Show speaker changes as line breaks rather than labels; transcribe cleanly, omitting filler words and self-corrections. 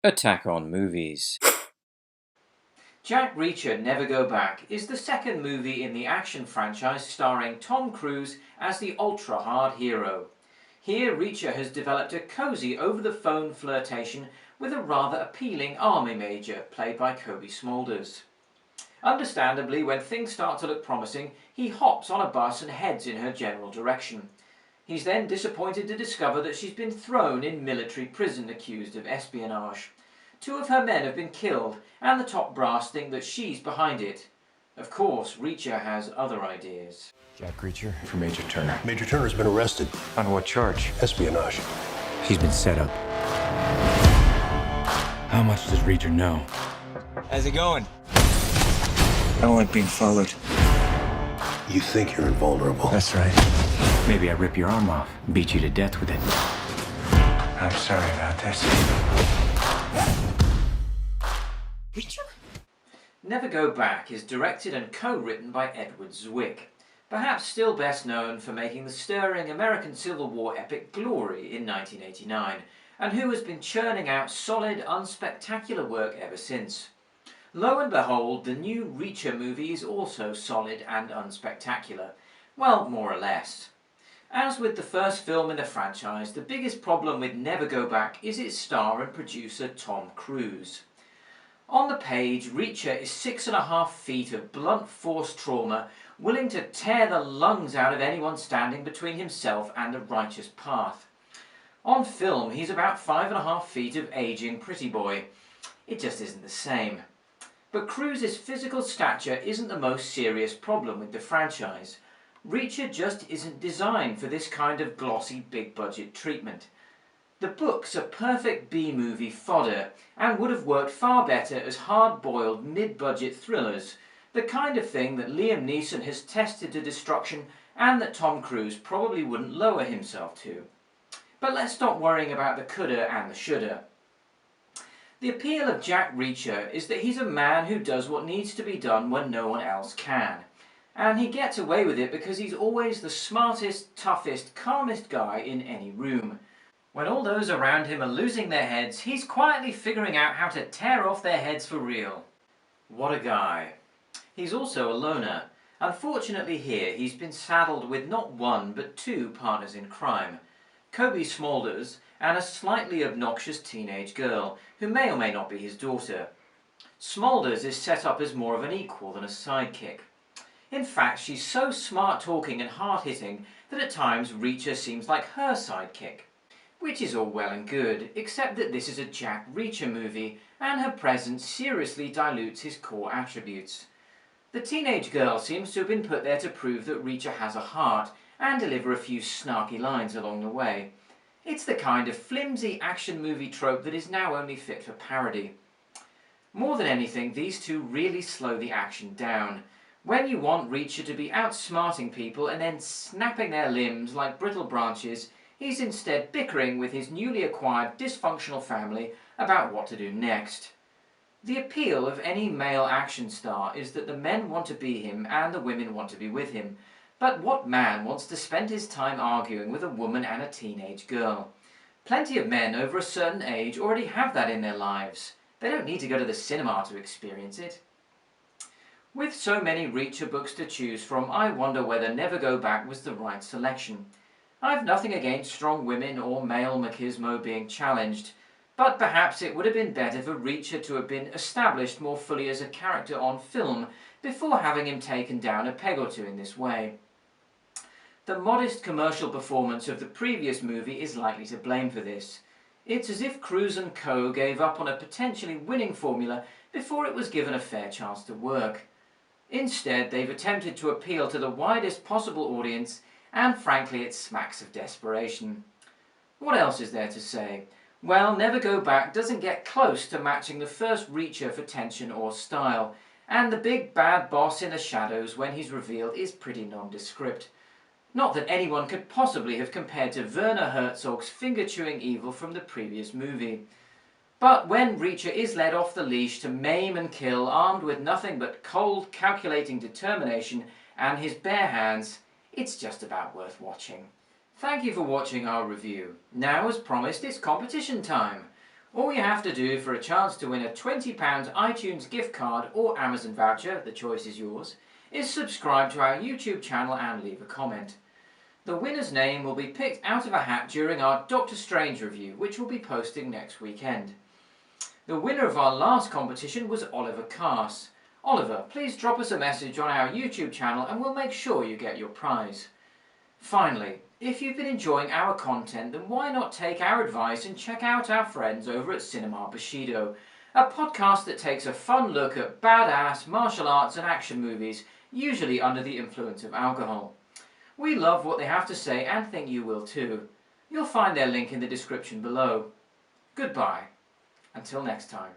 Attack on Movies.
Jack Reacher Never Go Back is the second movie in the action franchise starring Tom Cruise as the ultra-hard hero. Here Reacher has developed a cosy over-the-phone flirtation with a rather appealing army major played by Cobie Smulders. Understandably, when things start to look promising, he hops on a bus and heads in her general direction. He's then disappointed to discover that she's been thrown in military prison accused of espionage. Two of her men have been killed, and the top brass think that she's behind it. Of course, Reacher has other ideas.
Jack Reacher for Major Turner.
Major Turner's been arrested.
On what charge?
Espionage.
He's been set up. How much does Reacher know? How's it going? I don't like being followed.
You think you're invulnerable.
That's right. Maybe I rip your arm off, beat you to death with it. I'm sorry about this.
Reacher? Never Go Back is directed and co-written by Edward Zwick, perhaps still best known for making the stirring American Civil War epic Glory in 1989, and who has been churning out solid, unspectacular work ever since. Lo and behold, the new Reacher movie is also solid and unspectacular. Well, more or less. As with the first film in the franchise, the biggest problem with Never Go Back is its star and producer Tom Cruise. On the page, Reacher is 6.5 feet of blunt force trauma, willing to tear the lungs out of anyone standing between himself and the righteous path. On film, he's about 5.5 feet of aging pretty boy. It just isn't the same. But Cruise's physical stature isn't the most serious problem with the franchise. Reacher just isn't designed for this kind of glossy, big-budget treatment. The books are perfect B-movie fodder and would have worked far better as hard-boiled, mid-budget thrillers, the kind of thing that Liam Neeson has tested to destruction and that Tom Cruise probably wouldn't lower himself to. But let's stop worrying about the coulda and the shoulda. The appeal of Jack Reacher is that he's a man who does what needs to be done when no one else can. And he gets away with it because he's always the smartest, toughest, calmest guy in any room. When all those around him are losing their heads, he's quietly figuring out how to tear off their heads for real. What a guy. He's also a loner. Unfortunately here, he's been saddled with not one but two partners in crime. Cobie Smulders and a slightly obnoxious teenage girl, who may or may not be his daughter. Smulders is set up as more of an equal than a sidekick. In fact, she's so smart-talking and hard-hitting that at times Reacher seems like her sidekick. Which is all well and good, except that this is a Jack Reacher movie, and her presence seriously dilutes his core attributes. The teenage girl seems to have been put there to prove that Reacher has a heart, and deliver a few snarky lines along the way. It's the kind of flimsy action movie trope that is now only fit for parody. More than anything, these two really slow the action down. When you want Reacher to be outsmarting people and then snapping their limbs like brittle branches, he's instead bickering with his newly acquired dysfunctional family about what to do next. The appeal of any male action star is that the men want to be him and the women want to be with him. But what man wants to spend his time arguing with a woman and a teenage girl? Plenty of men over a certain age already have that in their lives. They don't need to go to the cinema to experience it. With so many Reacher books to choose from, I wonder whether Never Go Back was the right selection. I've nothing against strong women or male machismo being challenged, but perhaps it would have been better for Reacher to have been established more fully as a character on film before having him taken down a peg or two in this way. The modest commercial performance of the previous movie is likely to blame for this. It's as if Cruise and co. gave up on a potentially winning formula before it was given a fair chance to work. Instead, they've attempted to appeal to the widest possible audience, and frankly it smacks of desperation. What else is there to say? Well, Never Go Back doesn't get close to matching the first Reacher for tension or style, and the big bad boss in the shadows when he's revealed is pretty nondescript. Not that anyone could possibly have compared to Werner Herzog's finger-chewing evil from the previous movie. But when Reacher is led off the leash to maim and kill, armed with nothing but cold, calculating determination and his bare hands, it's just about worth watching. Thank you for watching our review. Now, as promised, it's competition time. All you have to do for a chance to win a £20 iTunes gift card or Amazon voucher, the choice is yours, is subscribe to our YouTube channel and leave a comment. The winner's name will be picked out of a hat during our Doctor Strange review, which we'll be posting next weekend. The winner of our last competition was Oliver Cass. Oliver, please drop us a message on our YouTube channel and we'll make sure you get your prize. Finally, if you've been enjoying our content, then why not take our advice and check out our friends over at Cinema Bushido, a podcast that takes a fun look at badass martial arts and action movies, usually under the influence of alcohol. We love what they have to say and think you will too. You'll find their link in the description below. Goodbye. Until next time.